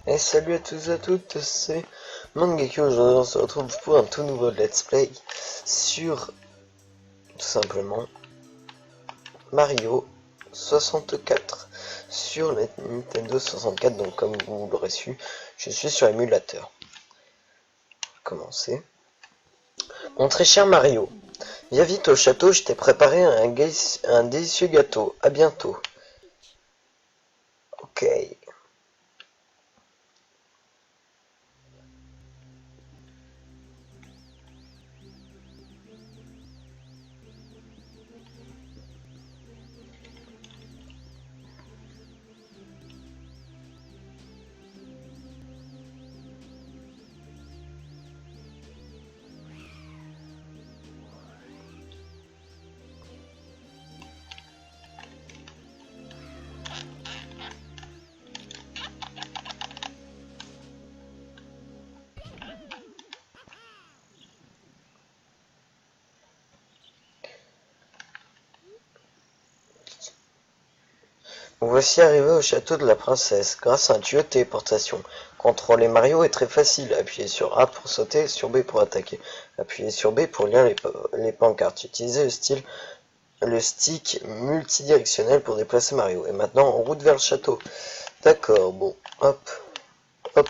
Et salut à tous et à toutes, c'est Mangekyo. Aujourd'hui on se retrouve pour un tout nouveau let's play sur tout simplement Mario 64 sur la Nintendo 64. Donc comme vous l'aurez su, je suis sur émulateur. Commencer. Mon très cher Mario, viens vite au château, je t'ai préparé un délicieux gâteau. À bientôt. Ok. Voici arrivé au château de la princesse, grâce à un tuyau de téléportation. Contrôler Mario est très facile. Appuyez sur A pour sauter, sur B pour attaquer. Appuyez sur B pour lire les pancartes. Utilisez le stick multidirectionnel pour déplacer Mario. Et maintenant, en route vers le château. D'accord, bon, hop, hop,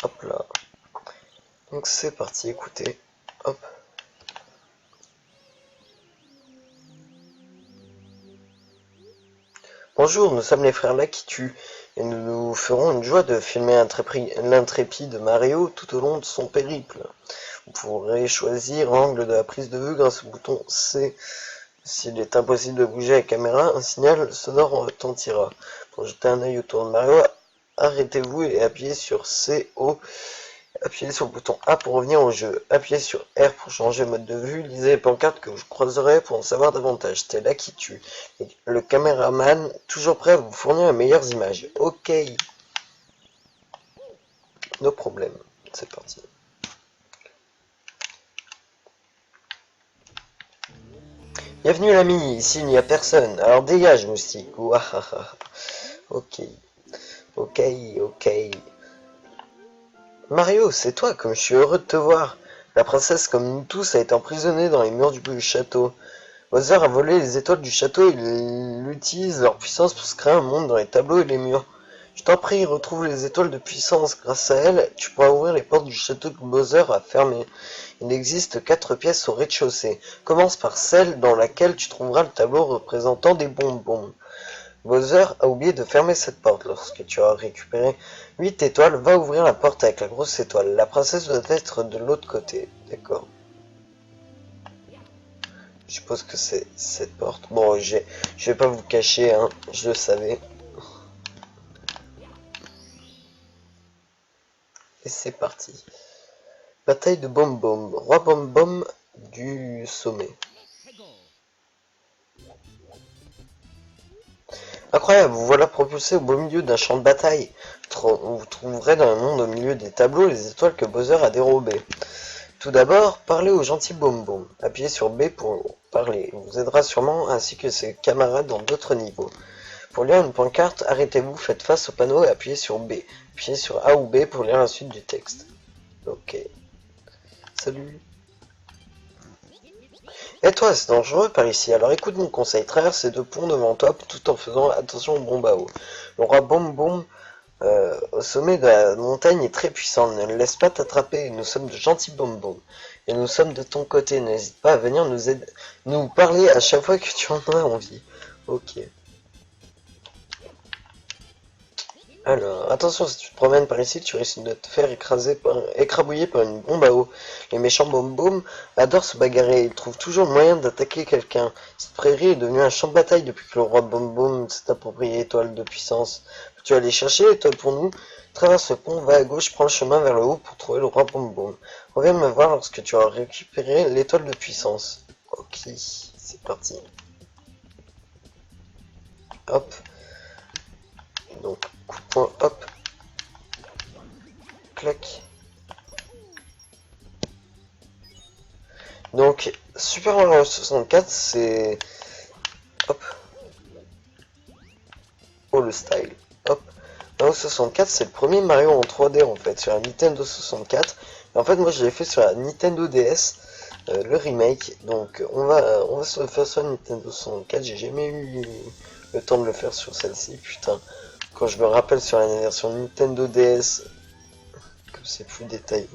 hop là. Donc c'est parti, écoutez, hop. Bonjour, nous sommes les frères Lakitu, et nous nous ferons une joie de filmer l'intrépide Mario tout au long de son périple. Vous pourrez choisir l'angle de la prise de vue grâce au bouton C. S'il est impossible de bouger la caméra, un signal sonore retentira. Pour jeter un œil autour de Mario, arrêtez-vous et appuyez sur CO. Appuyez sur le bouton A pour revenir au jeu. Appuyez sur R pour changer de mode de vue. Lisez les pancartes que vous croiserez pour en savoir davantage. C'est là qui tue. Le caméraman, toujours prêt à vous fournir les meilleures images. Ok. No problème. C'est parti. Bienvenue l'ami, ici il n'y a personne. Alors dégage moustique. Ouahaha. Ok. Ok, ok. Mario, c'est toi, comme je suis heureux de te voir. La princesse, comme nous tous, a été emprisonnée dans les murs du château. Bowser a volé les étoiles du château et il utilise leur puissance pour se créer un monde dans les tableaux et les murs. Je t'en prie, retrouve les étoiles de puissance. Grâce à elles, tu pourras ouvrir les portes du château que Bowser a fermées. Il existe 4 pièces au rez-de-chaussée. Commence par celle dans laquelle tu trouveras le tableau représentant des bonbons. Bowser a oublié de fermer cette porte. Lorsque tu auras récupéré 8 étoiles, va ouvrir la porte avec la grosse étoile. La princesse doit être de l'autre côté. D'accord. Je suppose que c'est cette porte. Bon, je vais pas vous cacher, hein. Je le savais. Et c'est parti. Bataille de Bom Bom. Roi Bom Bom du sommet. Incroyable, vous voilà propulsé au beau milieu d'un champ de bataille. Vous trouverez dans le monde au milieu des tableaux les étoiles que Bowser a dérobées. Tout d'abord, parlez au gentil Bom Bom. Appuyez sur B pour parler. Il vous aidera sûrement ainsi que ses camarades dans d'autres niveaux. Pour lire une pancarte, arrêtez-vous, faites face au panneau et appuyez sur B. Appuyez sur A ou B pour lire la suite du texte. Ok. Salut. Et toi, c'est dangereux par ici, alors écoute mon conseil, traverse ces 2 ponts devant toi tout en faisant attention aux bombes à eau. Le roi Bom Bom au sommet de la montagne est très puissant, ne le laisse pas t'attraper, nous sommes de gentils Bom Bom. Et nous sommes de ton côté, n'hésite pas à venir nous parler à chaque fois que tu en as envie. Ok. Alors, attention, si tu te promènes par ici, tu risques de te faire écrabouiller par une bombe à eau. Les méchants Boom adorent se bagarrer, ils trouvent toujours le moyen d'attaquer quelqu'un. Cette prairie est devenue un champ de bataille depuis que le roi Boom s'est approprié l'étoile de puissance. Tu vas aller chercher l'étoile pour nous. Traverse le pont, va à gauche, prends le chemin vers le haut pour trouver le roi Boom. Reviens me voir lorsque tu auras récupéré l'étoile de puissance. Ok, c'est parti. Hop. Donc, coup de poing, hop. Clac. Donc, Super Mario 64, c'est... Hop. Oh, le style. Hop. Mario 64, c'est le premier Mario en 3D en fait, sur la Nintendo 64. Et en fait, moi je l'ai fait sur la Nintendo DS, le remake. Donc on va se le faire sur la Nintendo 64. J'ai jamais eu le temps de le faire sur celle-ci, putain. Quand je me rappelle sur la version Nintendo DS, que c'est plus détaillé.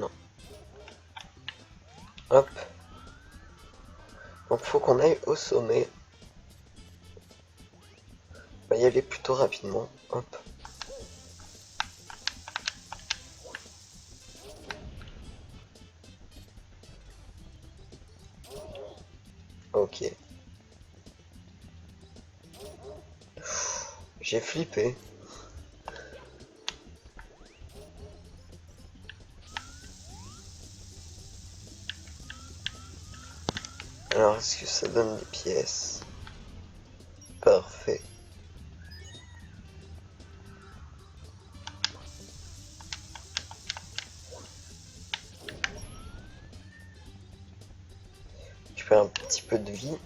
Non. Hop. Donc faut qu'on aille au sommet. On va y aller plutôt rapidement. Hop. Ok. J'ai flippé. Alors, est-ce que ça donne des pièces? Parfait. Je perds un petit peu de vie.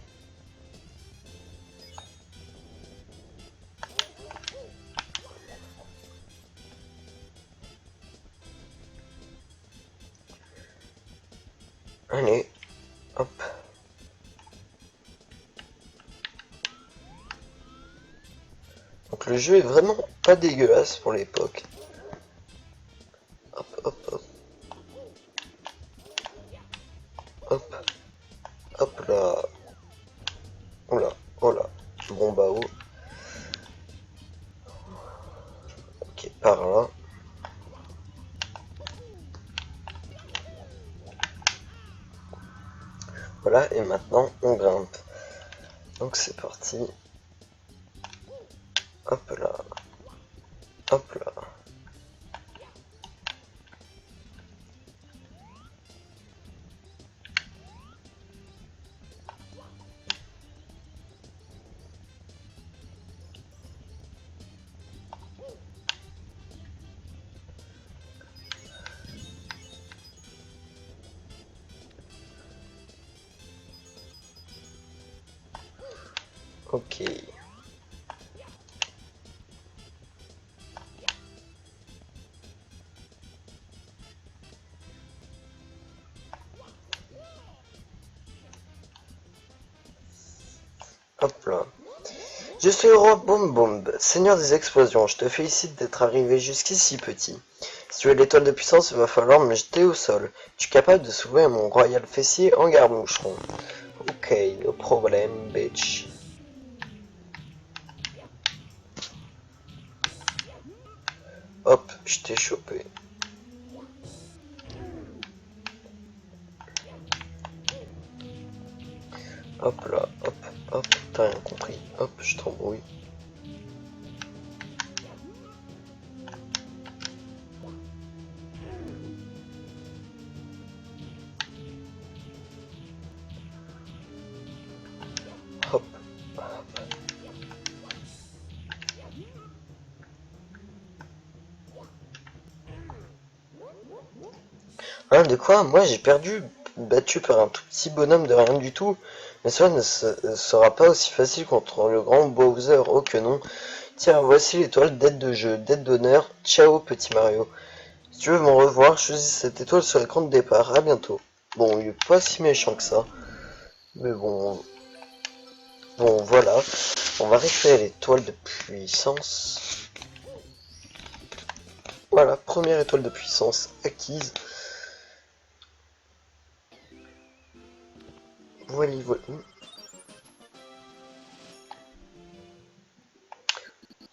Allez, hop. Donc le jeu est vraiment pas dégueulasse pour l'époque. Hop, hop, hop. Hop. Hop là. Oh là, oh là. Bon bah oh. Ok, par là. Voilà, et maintenant on grimpe. Donc c'est parti. Hop là. Hop là. Ok. Hop là. Je suis le roi Boom Boom, seigneur des explosions. Je te félicite d'être arrivé jusqu'ici, petit. Si tu veux l'étoile de puissance, il va falloir me jeter au sol. Je suis capable de soulever mon royal fessier en garde-moucheron. Ok, no problème, bitch. Hop, je t'ai chopé. Hop là, hop, hop, t'as rien compris. Hop, je t'embrouille. Hop, hop. Hein, de quoi? Moi j'ai perdu, battu par un tout petit bonhomme de rien du tout. Mais cela ne sera pas aussi facile contre le grand Bowser. Oh que non. Tiens, voici l'étoile d'aide de jeu, d'aide d'honneur. Ciao petit Mario. Si tu veux m'en revoir, choisis cette étoile sur l'écran de départ. À bientôt. Bon, il est pas si méchant que ça. Mais bon. Bon, voilà. On va récupérer l'étoile de puissance. Voilà, première étoile de puissance acquise. Voilà, voilà.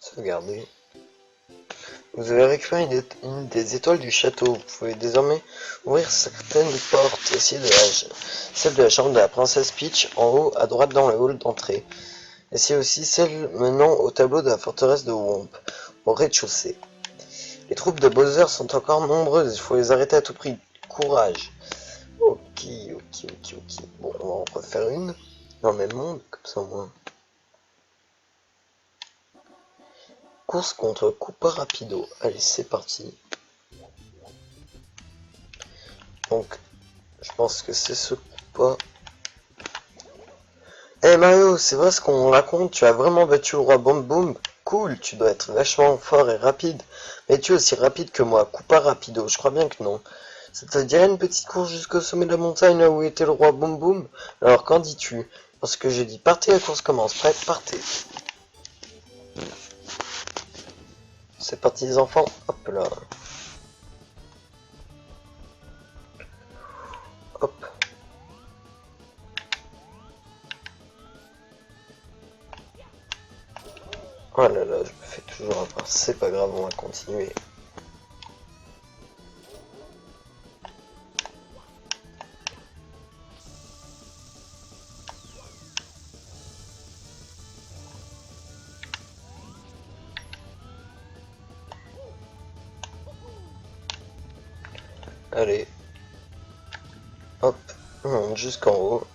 Sauvegarder. Vous avez récupéré une des étoiles du château. Vous pouvez désormais ouvrir certaines portes. Essayez celle de la chambre de la princesse Peach en haut à droite dans le hall d'entrée. Essayez aussi celle menant au tableau de la forteresse de Womp au rez-de-chaussée. Les troupes de Bowser sont encore nombreuses. Il faut les arrêter à tout prix. Courage. Ok, ok, ok, ok. Bon, on va en refaire une dans le même monde, comme ça au moins. Course contre Koopa Rapido. Allez, c'est parti. Donc, Je pense que c'est ce pas. Eh Mario, c'est vrai ce qu'on raconte, tu as vraiment battu le roi Boom Boom. Cool, tu dois être vachement fort et rapide. Mais tu es aussi rapide que moi, coup pas rapido, je crois bien que non. Ça te dirait une petite course jusqu'au sommet de la montagne là où était le roi Boom Boom? Alors qu'en dis-tu? Parce que je dis partez, la course commence, prêt, partez. C'est parti les enfants, hop là. Hop. Oh là là, je me fais toujours avoir, c'est pas grave, on va continuer. Allez. Hop, on monte jusqu'en haut.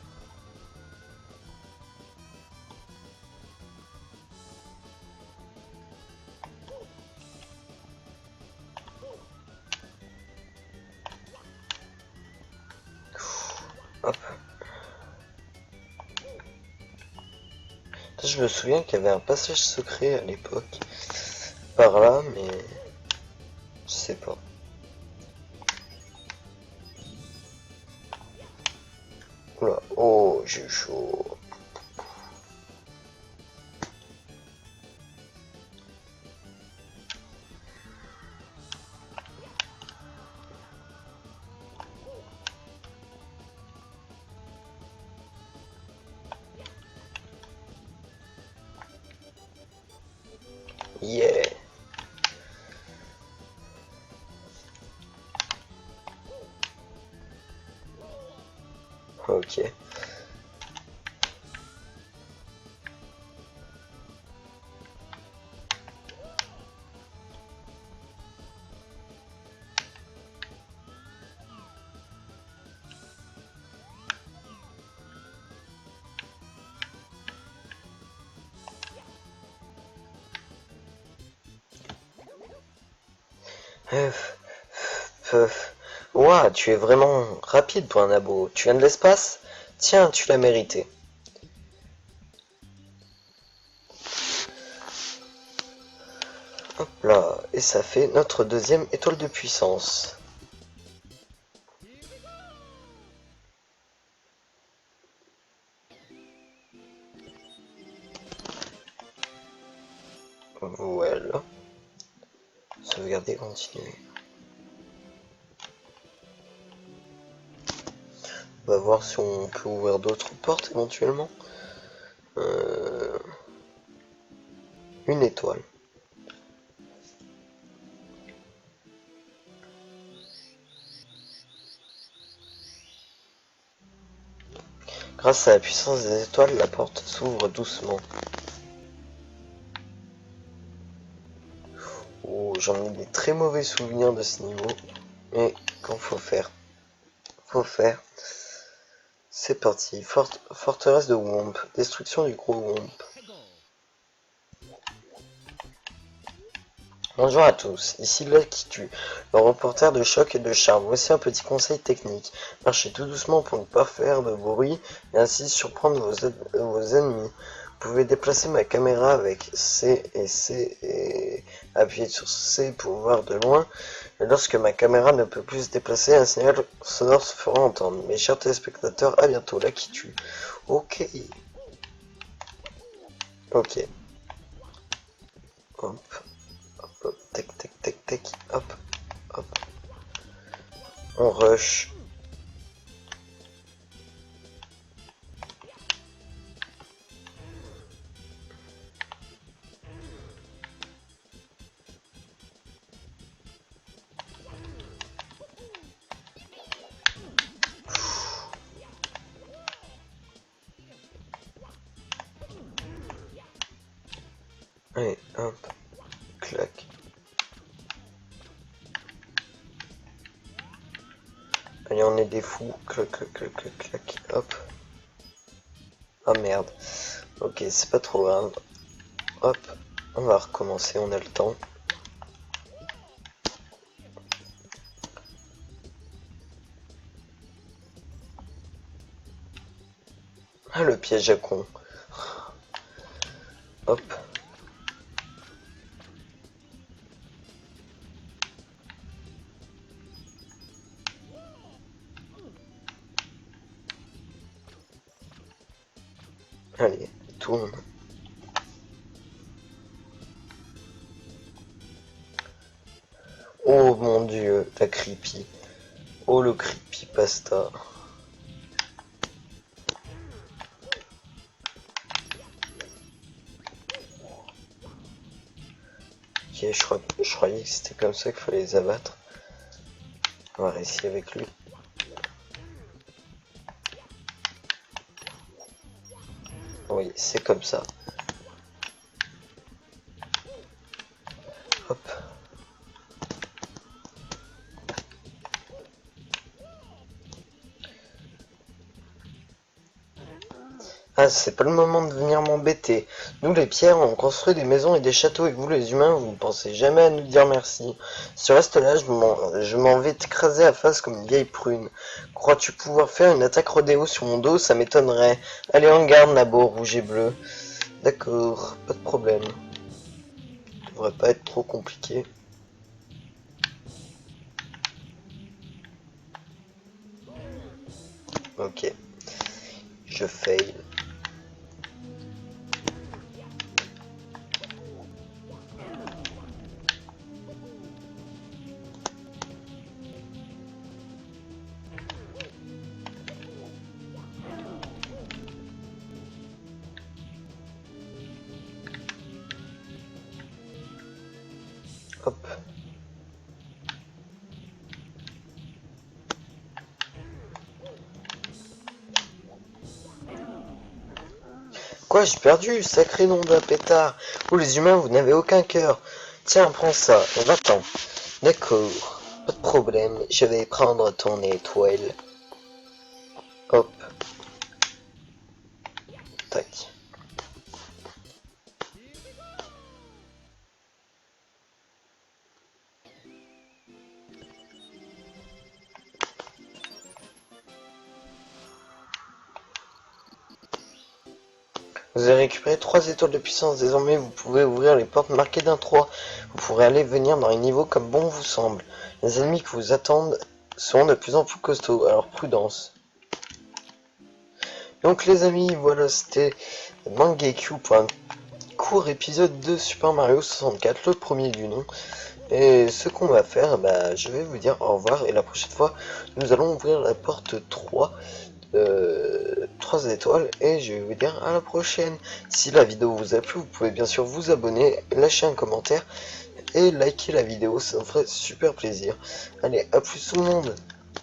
Hop. Je me souviens qu'il y avait un passage secret à l'époque. Par là, mais... je sais pas. Oula, oh, j'ai eu chaud. Yeah. Ok. Ouah, tu es vraiment rapide pour un abo. Tu viens de l'espace? Tiens, tu l'as mérité. Hop là, et ça fait notre deuxième étoile de puissance. Voilà. Sauvegarder, continuer. On va voir si on peut ouvrir d'autres portes éventuellement. Une étoile. Grâce à la puissance des étoiles, la porte s'ouvre doucement. Oh, j'en ai des très mauvais souvenirs de ce niveau. Mais quand faut faire, faut faire. C'est parti. Forteresse de Womp. Destruction du gros Womp. Bonjour à tous, ici Lucky Tue, le reporter de choc et de charme. Voici un petit conseil technique. Marchez tout doucement pour ne pas faire de bruit et ainsi surprendre vos ennemis. Vous pouvez déplacer ma caméra avec C et C et appuyer sur C pour voir de loin. Et lorsque ma caméra ne peut plus se déplacer, un signal sonore se fera entendre. Mes chers téléspectateurs, à bientôt, Lucky Tue. Ok. Ok. Hop. Hop, tac, tac, tac, tac, hop, hop. On rush. Allez, hop, clac. Allez, on est des fous. Clac, clac, clac, clac, clac, hop. Ah merde. Ok, c'est pas trop grave. Hop, on va recommencer, on a le temps. Ah, le piège à con. Hop. Allez, tourne. Oh mon dieu, la creepy. Oh le creepypasta. Ok, je croyais que c'était comme ça qu'il fallait les abattre. On va réussir avec lui. Oui, c'est comme ça. Hop. Ah, c'est pas le moment de venir m'embêter. Nous, les pierres, on construit des maisons et des châteaux, et vous, les humains, vous ne pensez jamais à nous dire merci. Si tu restes là, je m'en vais t'écraser à face comme une vieille prune. Crois-tu pouvoir faire une attaque rodéo sur mon dos? Ça m'étonnerait. Allez, en garde, Nabo, rouge et bleu. D'accord, pas de problème. Ça devrait pas être trop compliqué. Ok, je fail. Hop. Quoi, j'ai perdu? Sacré nom d'un pétard. Vous, les humains, vous n'avez aucun cœur. Tiens, prends ça. Va-t'en. D'accord. Pas de problème. Je vais prendre ton étoile. Hop. Tac. Vous avez récupéré 3 étoiles de puissance. Désormais, vous pouvez ouvrir les portes marquées d'un 3. Vous pourrez aller venir dans les niveaux comme bon vous semble. Les ennemis qui vous attendent seront de plus en plus costauds, alors prudence. Donc les amis, voilà, c'était Mangekyou pour un court épisode de Super Mario 64, le premier du nom. Et ce qu'on va faire, bah, je vais vous dire au revoir, et la prochaine fois, nous allons ouvrir la porte 3. 3 étoiles, et je vais vous dire à la prochaine. Si la vidéo vous a plu, vous pouvez bien sûr vous abonner, lâcher un commentaire et liker la vidéo, ça me ferait super plaisir. Allez, à plus tout le monde.